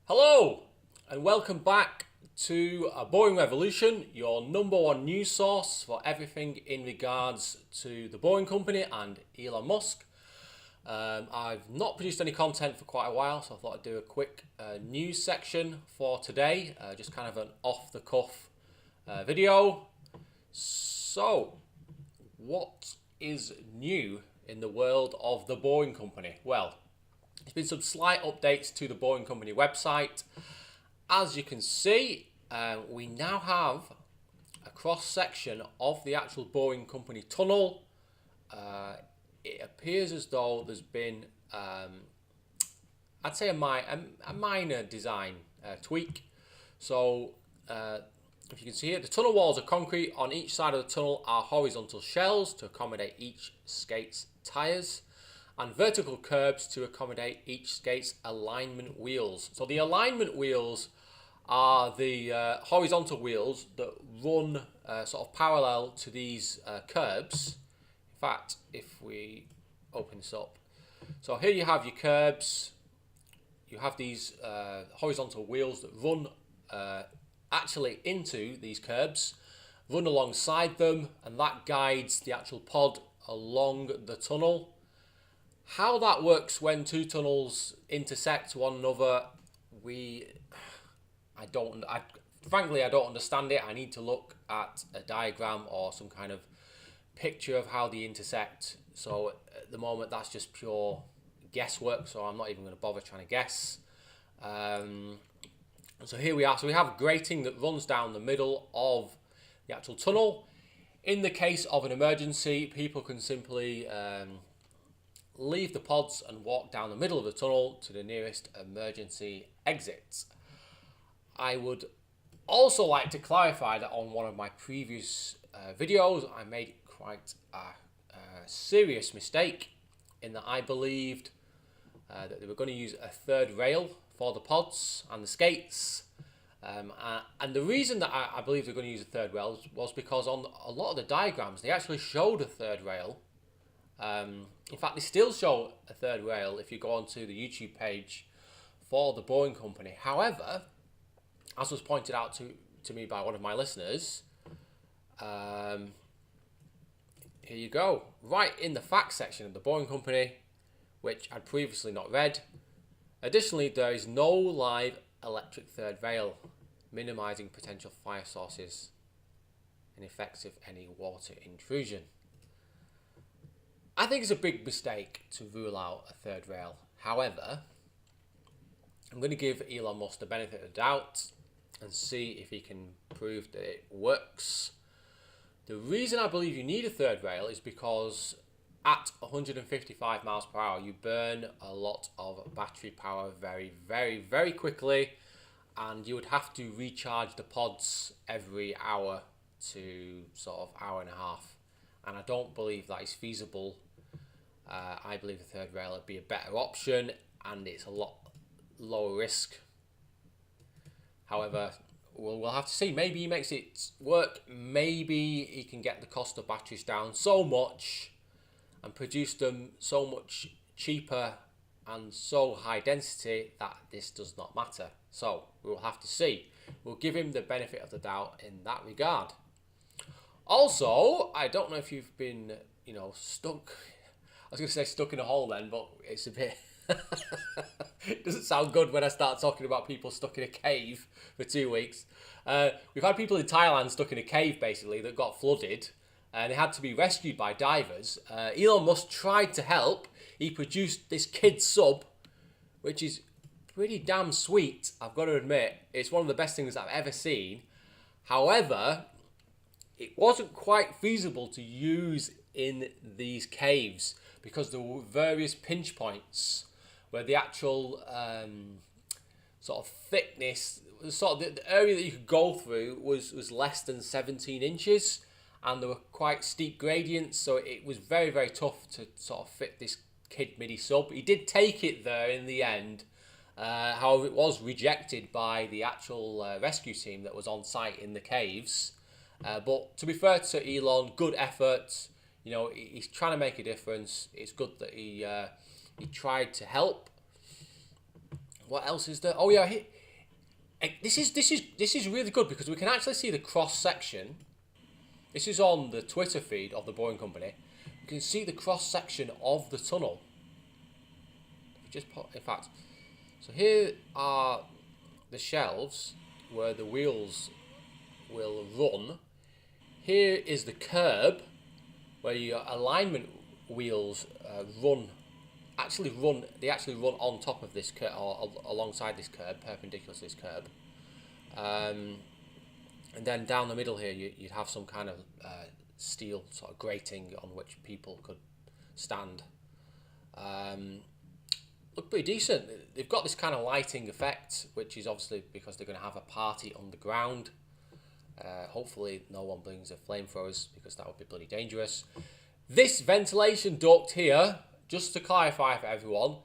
Hello and welcome back to Boring Revolution, your number one news source for everything in regards to the Boring Company and Elon Musk. I've not produced any content for quite a while, so I thought I'd do a quick news section for today, just kind of an off-the-cuff video. So, what is new in the world of the Boring Company? Well, there's been some slight updates to the Boring Company website. As you can see, we now have a cross section of the actual Boring Company tunnel. It appears as though there's been, I'd say, a minor design tweak. So, if you can see here, the tunnel walls are concrete. On each side of the tunnel are horizontal shells to accommodate each skate's tyres, and vertical curbs to accommodate each skate's alignment wheels. So the alignment wheels are the horizontal wheels that run sort of parallel to these curbs. In fact, if we open this up, so here you have your curbs. You have these horizontal wheels that run actually into these curbs, run alongside them, and that guides the actual pod along the tunnel. How that works when two tunnels intersect one another, frankly, I don't understand it. I need to look at a diagram or some kind of picture of how they intersect. So at the moment, that's just pure guesswork. So I'm not even going to bother trying to guess. So here we are. So we have a grating that runs down the middle of the actual tunnel. In the case of an emergency, people can simply leave the pods and walk down the middle of the tunnel to the nearest emergency exit. I would also like to clarify that on one of my previous videos, I made quite a serious mistake in that I believed that they were going to use a third rail for the pods and the skates. And the reason that I believe they're going to use a third rail was because on a lot of the diagrams, they actually showed a third rail. In fact, they still show a third rail if you go onto the YouTube page for the Boring Company. However, as was pointed out to me by one of my listeners, here you go, right in the facts section of the Boring Company, which I'd previously not read. Additionally, there is no live electric third rail, minimizing potential fire sources and effects of any water intrusion. I think it's a big mistake to rule out a third rail. However, I'm going to give Elon Musk the benefit of the doubt and see if he can prove that it works. The reason I believe you need a third rail is because at 155 miles per hour, you burn a lot of battery power very, very, very quickly, and you would have to recharge the pods every hour to sort of hour and a half. And I don't believe that is feasible. I believe the third rail would be a better option, and it's a lot lower risk. However, we'll have to see. Maybe he makes it work. Maybe he can get the cost of batteries down so much and produce them so much cheaper and so high density that this does not matter. So we'll have to see. We'll give him the benefit of the doubt in that regard. Also, I don't know if you've been, stuck. I was going to say stuck in a hole then, but it's a bit... It doesn't sound good when I start talking about people stuck in a cave for 2 weeks. We've had people in Thailand stuck in a cave, basically, that got flooded, and they had to be rescued by divers. Elon Musk tried to help. He produced this kid sub, which is pretty damn sweet, I've got to admit. It's one of the best things I've ever seen. However, it wasn't quite feasible to use in these caves because there were various pinch points where the actual sort of thickness, sort of the area that you could go through was less than 17 inches, and there were quite steep gradients, so it was very, very tough to sort of fit this kid midi sub. He did take it there in the end. However, it was rejected by the actual rescue team that was on site in the caves. But to be fair to Elon, good effort. He's trying to make a difference. It's good that he tried to help. What else is there? Oh yeah, this is really good because we can actually see the cross section. This is on the Twitter feed of the Boring Company. You can see the cross section of the tunnel. In fact, so here are the shelves where the wheels will run. Here is the curb where your alignment wheels actually run on top of this curb or alongside this curb, perpendicular to this curb. And then down the middle here, you'd have some kind of steel sort of grating on which people could stand. Look pretty decent. They've got this kind of lighting effect, which is obviously because they're going to have a party underground. Hopefully no one brings a flamethrowers because that would be bloody dangerous. This ventilation duct here, just to clarify for everyone,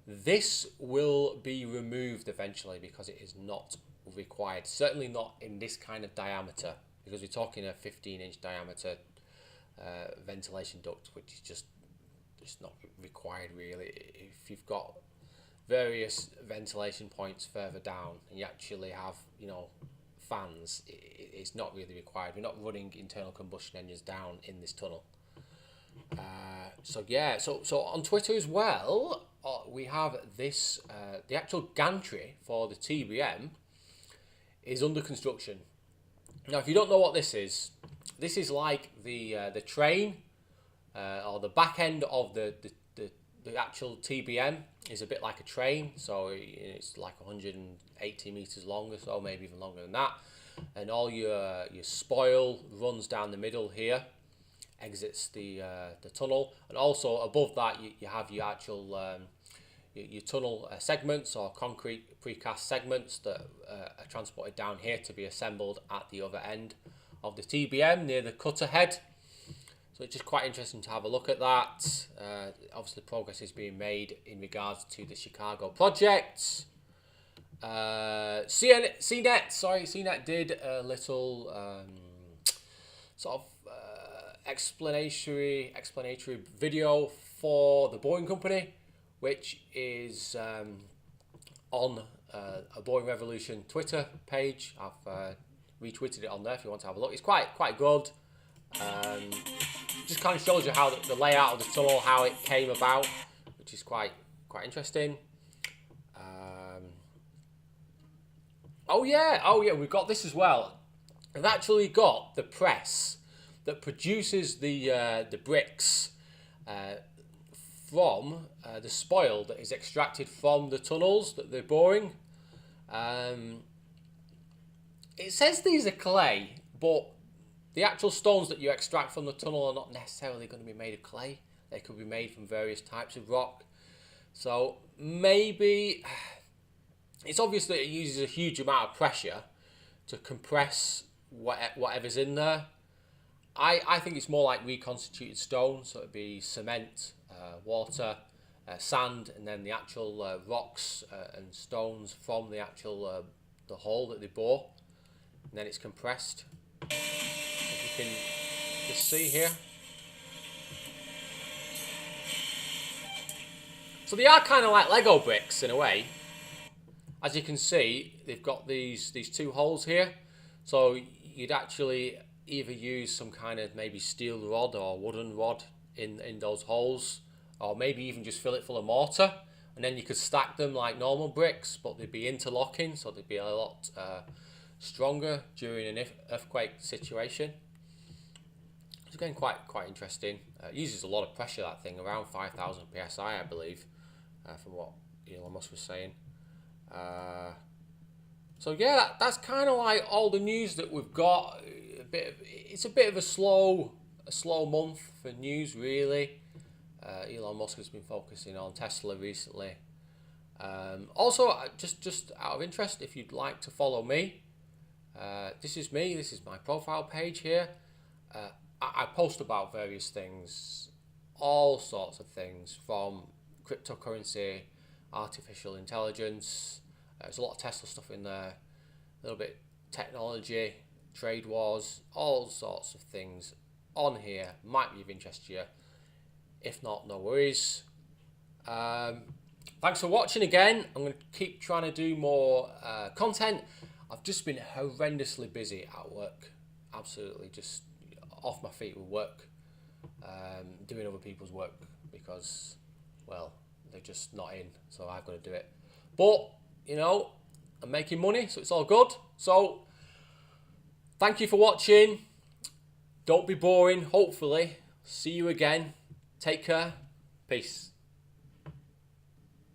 this will be removed eventually because it is not required. Certainly not in this kind of diameter, because we're talking a 15-inch diameter ventilation duct, which is just not required really. If you've got various ventilation points further down and you actually have, you know, fans, it's not really required. We're not running internal combustion engines down in this tunnel. So yeah, so on Twitter as well, we have this, the actual gantry for the TBM is under construction. Now, if you don't know what this is like the train, or the back end of the actual TBM is a bit like a train, so it's like 180 meters long or so, maybe even longer than that. And all your spoil runs down the middle here, exits the tunnel, and also above that you have your actual your tunnel segments or concrete precast segments that are transported down here to be assembled at the other end of the TBM near the cutter head. So it's just quite interesting to have a look at that. Obviously progress is being made in regards to the Chicago project. CNET did a little sort of explanatory video for the Boring Company, which is on a Boring Revolution Twitter page. I've retweeted it on there if you want to have a look. It's quite good. Just kind of shows you how the layout of the tunnel, how it came about, which is quite interesting. Oh yeah, we've got this as well. We've actually got the press that produces the bricks from the spoil that is extracted from the tunnels that they're boring. It says these are clay, but the actual stones that you extract from the tunnel are not necessarily going to be made of clay. They could be made from various types of rock. So maybe it's obvious that it uses a huge amount of pressure to compress whatever's in there. I think it's more like reconstituted stone, so it'd be cement, water, sand, and then the actual rocks and stones from the actual the hole that they bore, and then it's compressed. If you can just see here. So they are kind of like Lego bricks in a way. As you can see, they've got these two holes here. So you'd actually either use some kind of maybe steel rod or wooden rod in those holes, or maybe even just fill it full of mortar, and then you could stack them like normal bricks, but they'd be interlocking, so they'd be a lot stronger during an earthquake situation. It's again quite interesting. It uses a lot of pressure, that thing, around 5,000 psi, I believe, from what Elon Musk was saying. So yeah, that's kind of like all the news that we've got. It's a bit of a slow month for news, really. Elon Musk has been focusing on Tesla recently. Also, just out of interest, if you'd like to follow me, this is me. This is my profile page here. I post about various things, all sorts of things, from cryptocurrency, artificial intelligence. There's a lot of Tesla stuff in there, a little bit technology, trade wars, all sorts of things on here. Might be of interest to you. If not, no worries. thanks for watching again. I'm going to keep trying to do more content. I've just been horrendously busy at work. Absolutely just off my feet with work. Doing other people's work because, well, they're just not in. So I've got to do it. But, you know, I'm making money, so it's all good. So, thank you for watching. Don't be boring, hopefully. See you again. Take care. Peace.